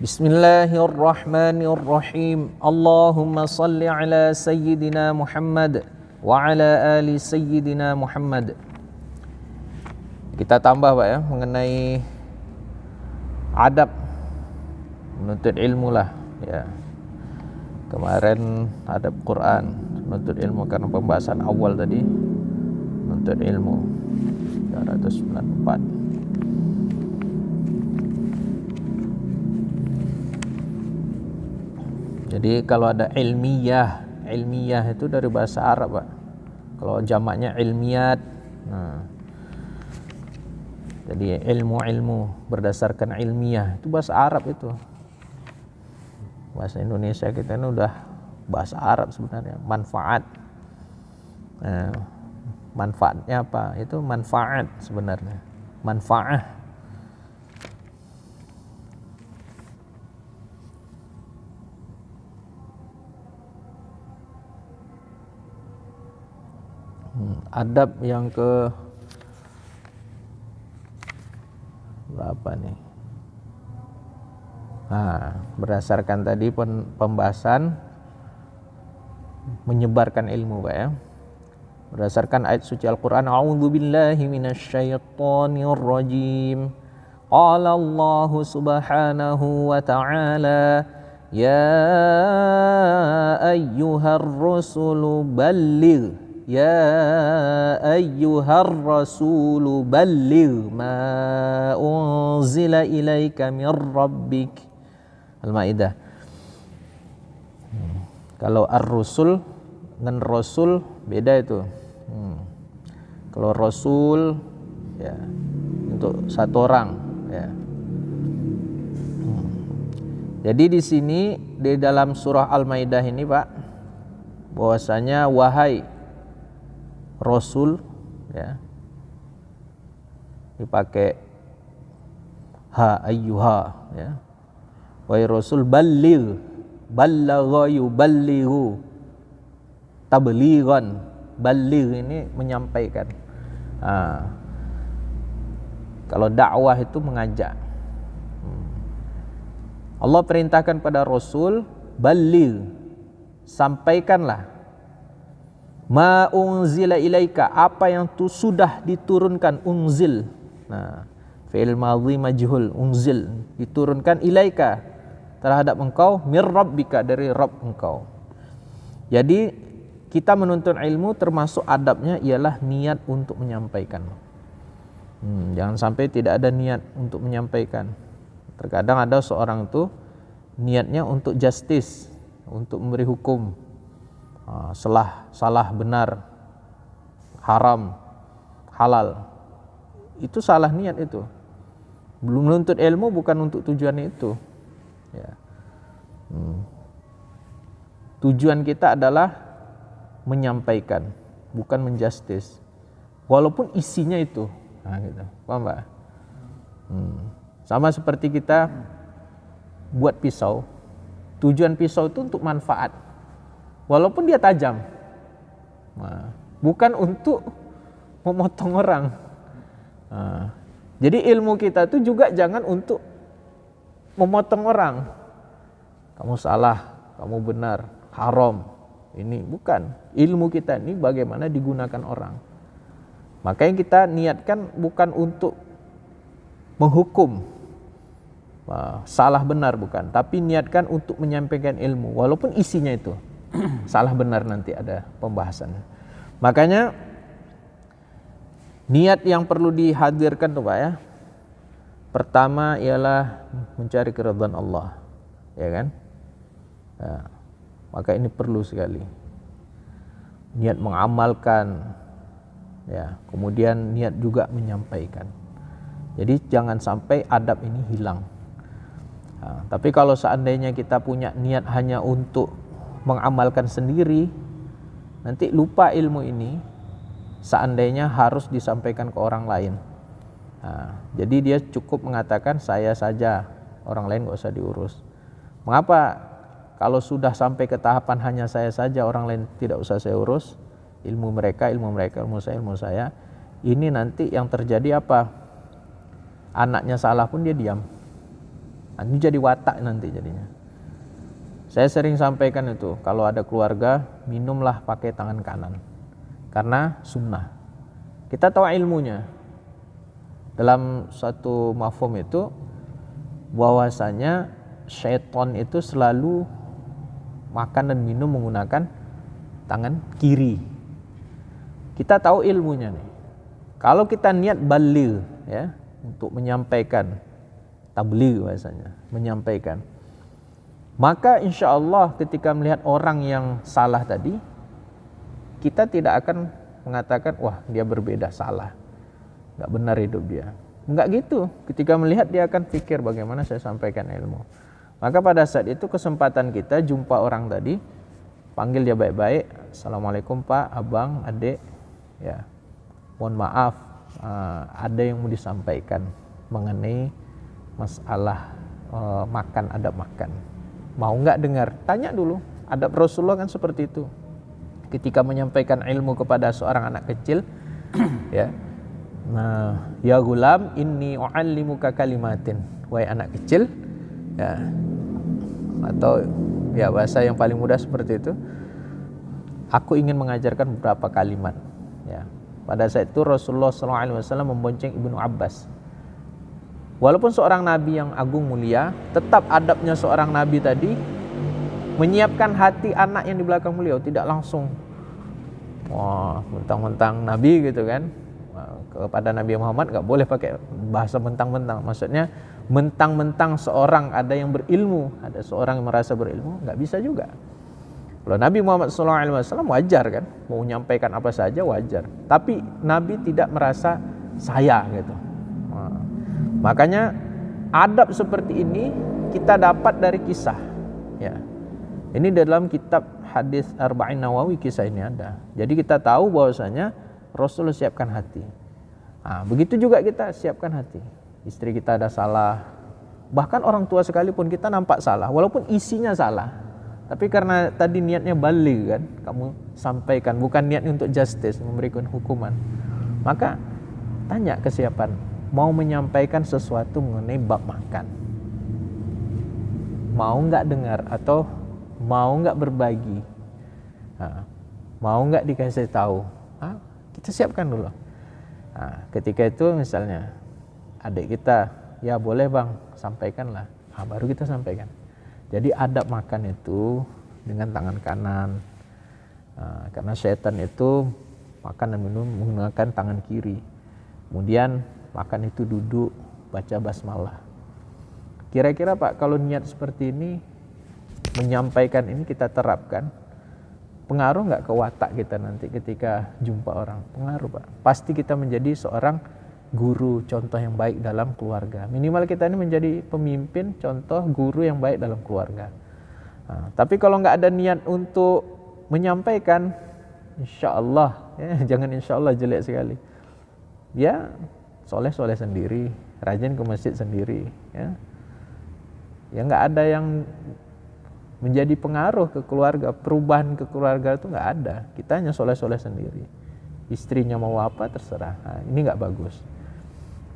Bismillahirrahmanirrahim. Allahumma salli ala Sayyidina Muhammad wa ala ali Sayyidina Muhammad. Kita tambah Pak ya mengenai adab menuntut ilmu lah ya. Kemarin adab Quran, menuntut ilmu karena pembahasan awal tadi menuntut ilmu 294. Jadi kalau ada ilmiyah itu dari bahasa Arab Pak. Kalau jamaknya ilmiyat. Nah, jadi ilmu berdasarkan ilmiah itu bahasa Arab itu. Bahasa Indonesia kita ini udah bahasa Arab sebenarnya. Manfaat. Nah, manfaatnya apa? Itu manfaat sebenarnya. Manfaah. Adab yang ke berapa nih? Nah, berdasarkan tadi pembahasan menyebarkan ilmu Pak ya. Berdasarkan ayat suci Al-Qur'an, a'udzubillahi minasyaitonir rajim. Qala Allah subhanahu wa ta'ala, ya ayyuhar rusulu balligh. Ya ayyuhar rasulu balligh ma unzila ilaika mir rabbik. Al-Maidah. Kalau ar-rusul dengan rasul beda itu. Kalau rasul ya untuk satu orang ya. Jadi di sini di dalam surah Al-Maidah ini Pak, bahwasanya wahai Rasul ya, dipakai ha ayyuha ya. Wahai Rasul balligh, ballagha yuballighu tablighan. Balligh ini menyampaikan. Kalau dakwah itu mengajak. Allah perintahkan pada Rasul balligh, sampaikanlah ma unzila ilaika, apa yang sudah diturunkan. Unzil, nah fi'il madhi majhul, unzil diturunkan, ilaika terhadap engkau, mir rabbika dari Rabb engkau. Jadi kita menuntut ilmu termasuk adabnya ialah niat untuk menyampaikan. Jangan sampai tidak ada niat untuk menyampaikan. Terkadang ada seorang itu niatnya untuk justice, untuk memberi hukum. Salah benar, haram halal, itu salah niat itu. Belum menuntut ilmu bukan untuk tujuan itu ya. Tujuan kita adalah menyampaikan, bukan menjustice, walaupun isinya itu gitu. Paham Pak? Sama seperti kita buat pisau, tujuan pisau itu untuk manfaat, walaupun dia tajam, bukan untuk memotong orang. Jadi ilmu kita itu juga jangan untuk memotong orang. Kamu salah, kamu benar, haram. Ini bukan. Ilmu kita ini bagaimana digunakan orang. Makanya kita niatkan bukan untuk menghukum, salah benar bukan, tapi niatkan untuk menyampaikan ilmu, walaupun isinya itu salah benar, nanti ada pembahasan. Makanya niat yang perlu dihadirkan tuh Pak ya. Pertama ialah mencari keridhaan Allah, ya kan? Ya, maka ini perlu sekali. Niat mengamalkan, ya, kemudian niat juga menyampaikan. Jadi jangan sampai adab ini hilang. Tapi kalau seandainya kita punya niat hanya untuk mengamalkan sendiri, nanti lupa ilmu ini, seandainya harus disampaikan ke orang lain. Jadi dia cukup mengatakan saya saja, orang lain gak usah diurus. Mengapa? Kalau sudah sampai ke tahapan hanya saya saja, orang lain tidak usah saya urus, ilmu mereka, ilmu saya, ini nanti yang terjadi apa? Anaknya salah pun dia diam. Nah, ini jadi watak nanti jadinya. Saya sering sampaikan itu, kalau ada keluarga, minumlah pakai tangan kanan. Karena sunnah. Kita tahu ilmunya. Dalam satu mafhum itu, bahwasanya syaitan itu selalu makan dan minum menggunakan tangan kiri. Kita tahu ilmunya nih. Kalau kita niat baligh ya, untuk menyampaikan, tabligh bahasanya, menyampaikan, maka insya Allah ketika melihat orang yang salah tadi, kita tidak akan mengatakan, wah dia berbeda, salah, nggak benar hidup dia. Nggak gitu. Ketika melihat dia akan pikir bagaimana saya sampaikan ilmu. Maka pada saat itu kesempatan kita jumpa orang tadi, panggil dia baik-baik, assalamualaikum Pak, Abang, Adik, ya, mohon maaf, ada yang mau disampaikan mengenai masalah makan, adab makan. Mau nggak dengar? Tanya dulu. Adab Rasulullah kan seperti itu. Ketika menyampaikan ilmu kepada seorang anak kecil, ya, nah, ya gulam, inni u'allimuka kalimatin. Wahai anak kecil, ya, atau ya bahasa yang paling mudah seperti itu, aku ingin mengajarkan beberapa kalimat. Ya, pada saat itu Rasulullah SAW membonceng Ibnu Abbas. Walaupun seorang nabi yang agung mulia, tetap adabnya seorang nabi tadi menyiapkan hati anak yang di belakang beliau, tidak langsung wah mentang-mentang nabi gitu kan. Kepada Nabi Muhammad nggak boleh pakai bahasa mentang-mentang. Maksudnya mentang-mentang seorang ada yang berilmu, ada seorang yang merasa berilmu, nggak bisa juga. Kalau Nabi Muhammad SAW wajar kan, mau menyampaikan apa saja wajar. Tapi Nabi tidak merasa saya gitu. Makanya adab seperti ini kita dapat dari kisah. Ya, ini dalam kitab hadis Arba'in Nawawi kisah ini ada. Jadi kita tahu bahwasanya Rasulullah siapkan hati. Nah, begitu juga kita siapkan hati. Istri kita ada salah, bahkan orang tua sekalipun kita nampak salah, walaupun isinya salah. Tapi karena tadi niatnya baligh kan, kamu sampaikan, bukan niatnya untuk justice, memberikan hukuman. Maka tanya kesiapan mau menyampaikan sesuatu mengenai bab makan. Mau nggak dengar atau mau nggak berbagi? Mau nggak dikasih tahu? Kita siapkan dulu. Ketika itu misalnya adik kita, ya boleh bang, sampaikanlah. Baru kita sampaikan. Jadi adab makan itu dengan tangan kanan. Karena syaitan itu makan dan minum menggunakan tangan kiri. Kemudian makan itu duduk baca basmalah. Kira-kira Pak, kalau niat seperti ini, menyampaikan ini kita terapkan, pengaruh nggak ke watak kita nanti ketika jumpa orang? Pengaruh Pak. Pasti kita menjadi seorang guru, contoh yang baik dalam keluarga. Minimal kita ini menjadi pemimpin, contoh guru yang baik dalam keluarga. Tapi kalau nggak ada niat untuk menyampaikan, insya Allah, ya, jangan insya Allah jelek sekali. Ya, soleh-soleh sendiri, rajin ke masjid sendiri, ya. Ya nggak ada yang menjadi pengaruh ke keluarga, perubahan ke keluarga itu nggak ada. Kita hanya soleh-soleh sendiri. Istrinya mau apa terserah. Ini nggak bagus.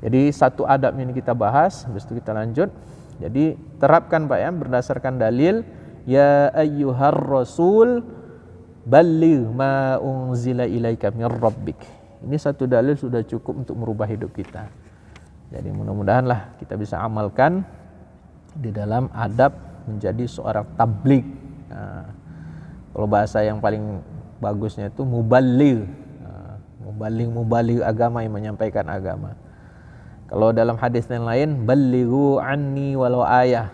Jadi satu adab ini kita bahas, habis itu kita lanjut. Jadi terapkan Pak ya, berdasarkan dalil, ya ayyuhar rasul balligh ma unzila ilaika mir rabbik. Ini satu dalil sudah cukup untuk merubah hidup kita. Jadi mudah-mudahanlah kita bisa amalkan di dalam adab menjadi seorang tabligh. Kalau bahasa yang paling bagusnya itu muballigh. Muballigh agama, yang menyampaikan agama. Kalau dalam hadis yang lain, ballighu anni walau ayah.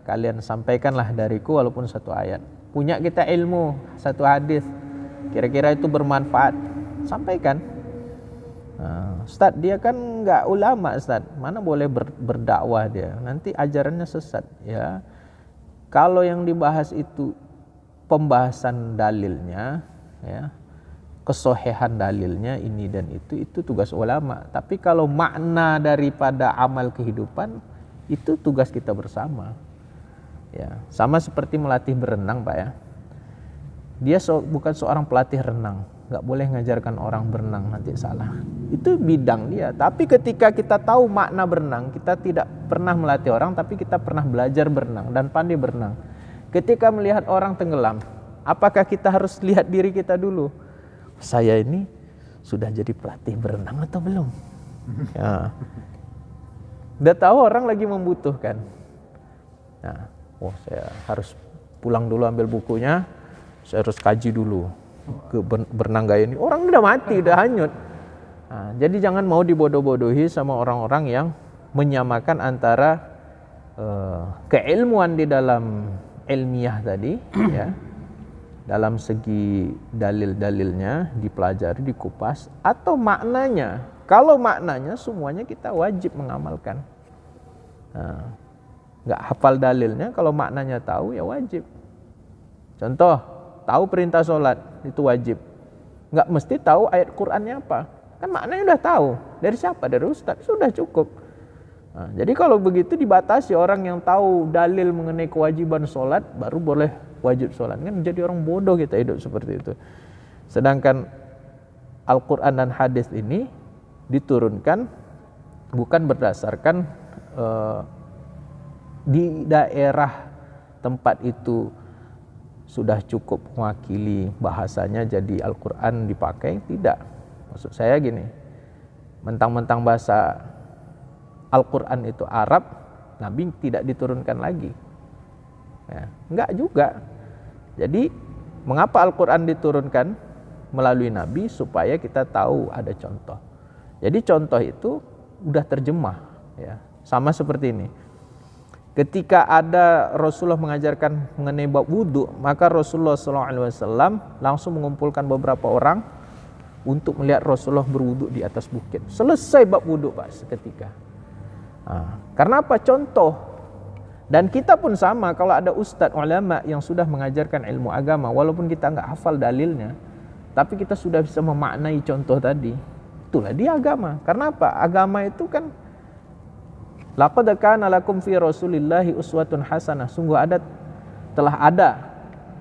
Kalian sampaikanlah dariku walaupun satu ayat. Punya kita ilmu, satu hadis, kira-kira itu bermanfaat, sampaikan. Ustaz, dia kan enggak ulama Ustaz, mana boleh berdakwah dia, nanti ajarannya sesat. Ya, kalau yang dibahas itu pembahasan dalilnya, ya, kesohihan dalilnya ini dan itu tugas ulama. Tapi kalau makna daripada amal kehidupan, itu tugas kita bersama. Ya, sama seperti melatih berenang Pak ya. Dia bukan seorang pelatih renang, nggak boleh ngajarkan orang berenang, nanti salah. Itu bidang dia. Tapi ketika kita tahu makna berenang, kita tidak pernah melatih orang, tapi kita pernah belajar berenang dan pandai berenang. Ketika melihat orang tenggelam, apakah kita harus lihat diri kita dulu? Saya ini sudah jadi pelatih berenang atau belum? Ya. Udah tahu orang lagi membutuhkan. Nah, saya harus pulang dulu ambil bukunya, saya harus kaji dulu ke berenang gaya ini. Orang udah mati, udah hanyut. Nah, jadi jangan mau dibodoh-bodohi sama orang-orang yang menyamakan antara keilmuan di dalam ilmiah tadi, ya, dalam segi dalil-dalilnya dipelajari, dikupas, atau maknanya. Kalau maknanya semuanya kita wajib mengamalkan. Nah, nggak hafal dalilnya, kalau maknanya tahu ya wajib. Contoh, tahu perintah sholat itu wajib. Nggak mesti tahu ayat Qur'annya apa. Kan maknanya udah tahu. Dari siapa? Dari ustaz. Sudah cukup. Nah, jadi kalau begitu dibatasi, orang yang tahu dalil mengenai kewajiban sholat baru boleh wajib sholat. Kan jadi orang bodoh kita hidup seperti itu. Sedangkan Al-Quran dan hadis ini diturunkan bukan berdasarkan di daerah tempat itu sudah cukup mewakili bahasanya jadi Al-Quran dipakai, tidak. Maksud saya gini, mentang-mentang bahasa Al-Quran itu Arab, Nabi tidak diturunkan lagi. Ya, enggak juga. Jadi mengapa Al-Quran diturunkan melalui Nabi? Supaya kita tahu ada contoh. Jadi contoh itu udah terjemah, ya. Sama seperti ini. Ketika ada Rasulullah mengajarkan mengenai bab wudu, maka Rasulullah SAW langsung mengumpulkan beberapa orang untuk melihat Rasulullah berwudu di atas bukit. Selesai bab wudu Pak seketika. Karena apa? Contoh. Dan kita pun sama, kalau ada ustadz ulama yang sudah mengajarkan ilmu agama, walaupun kita nggak hafal dalilnya, tapi kita sudah bisa memaknai contoh tadi, itulah dia agama. Karena apa? Agama itu kan laqad kana lakum fi Rasulillahi uswatun hasanah. Sungguh telah ada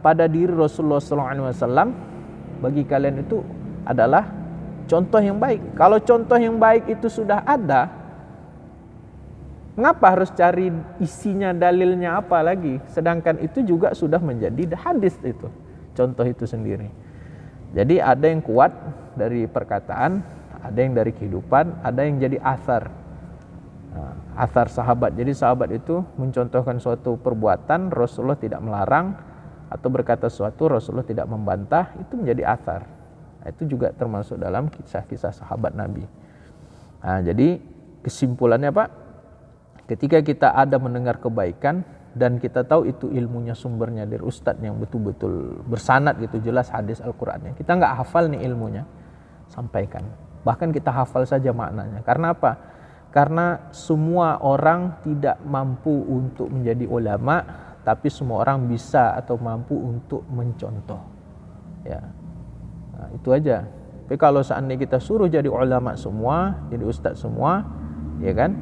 pada diri Rasulullah SAW bagi kalian itu adalah contoh yang baik. Kalau contoh yang baik itu sudah ada, mengapa harus cari isinya, dalilnya apa lagi? Sedangkan itu juga sudah menjadi hadis itu, contoh itu sendiri. Jadi ada yang kuat dari perkataan, ada yang dari kehidupan, ada yang jadi athar. Athar sahabat. Jadi sahabat itu mencontohkan suatu perbuatan, Rasulullah tidak melarang, atau berkata sesuatu, Rasulullah tidak membantah, itu menjadi athar. Itu juga termasuk dalam kisah-kisah sahabat Nabi. Jadi kesimpulannya Pak, ketika kita ada mendengar kebaikan dan kita tahu itu ilmunya sumbernya dari ustadz yang betul-betul bersanad gitu, jelas hadis Al-Qur'annya, kita nggak hafal nih ilmunya, sampaikan. Bahkan kita hafal saja maknanya. Karena apa? Karena semua orang tidak mampu untuk menjadi ulama, tapi semua orang bisa atau mampu untuk mencontoh. Ya, itu aja. Tapi kalau seandainya kita suruh jadi ulama semua, jadi ustadz semua, ya kan,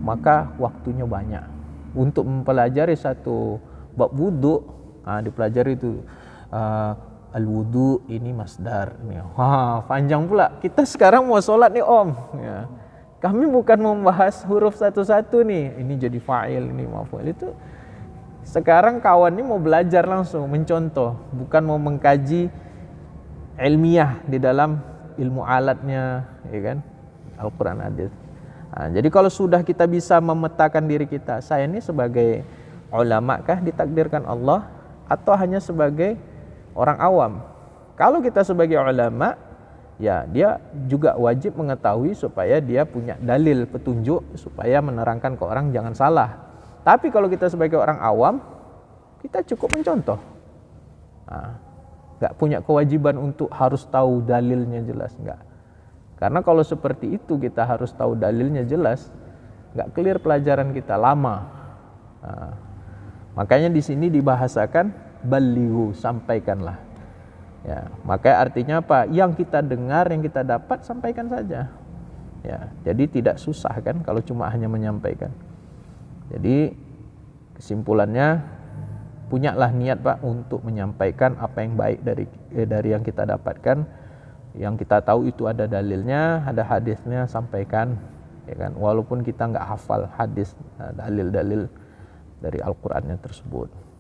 maka waktunya banyak untuk mempelajari satu bab wudu. Dipelajari itu al-wudu ini masdar. Panjang pula. Kita sekarang mau sholat nih Om. Ya. Kami bukan membahas huruf satu-satu nih. Ini jadi fa'il, ini maf'ul. Itu sekarang kawan ini mau belajar langsung, mencontoh, bukan mau mengkaji ilmiah di dalam ilmu alatnya, ya kan? Al-Quran hadis. Jadi kalau sudah kita bisa memetakan diri kita, saya ini sebagai ulama kah ditakdirkan Allah atau hanya sebagai orang awam? Kalau kita sebagai ulama, ya dia juga wajib mengetahui supaya dia punya dalil petunjuk supaya menerangkan ke orang jangan salah. Tapi kalau kita sebagai orang awam, kita cukup mencontoh. Nggak punya kewajiban untuk harus tahu dalilnya jelas, nggak. Karena kalau seperti itu kita harus tahu dalilnya jelas, nggak clear pelajaran kita, lama. Makanya di sini dibahasakan balighu, sampaikanlah. Ya, makanya artinya apa? Yang kita dengar, yang kita dapat, sampaikan saja. Ya, jadi tidak susah kan kalau cuma hanya menyampaikan. Jadi kesimpulannya, punyalah niat Pak untuk menyampaikan apa yang baik dari yang kita dapatkan, yang kita tahu itu ada dalilnya, ada hadisnya, sampaikan, ya kan, walaupun kita nggak hafal hadis, dalil-dalil dari Al-Qur'annya tersebut.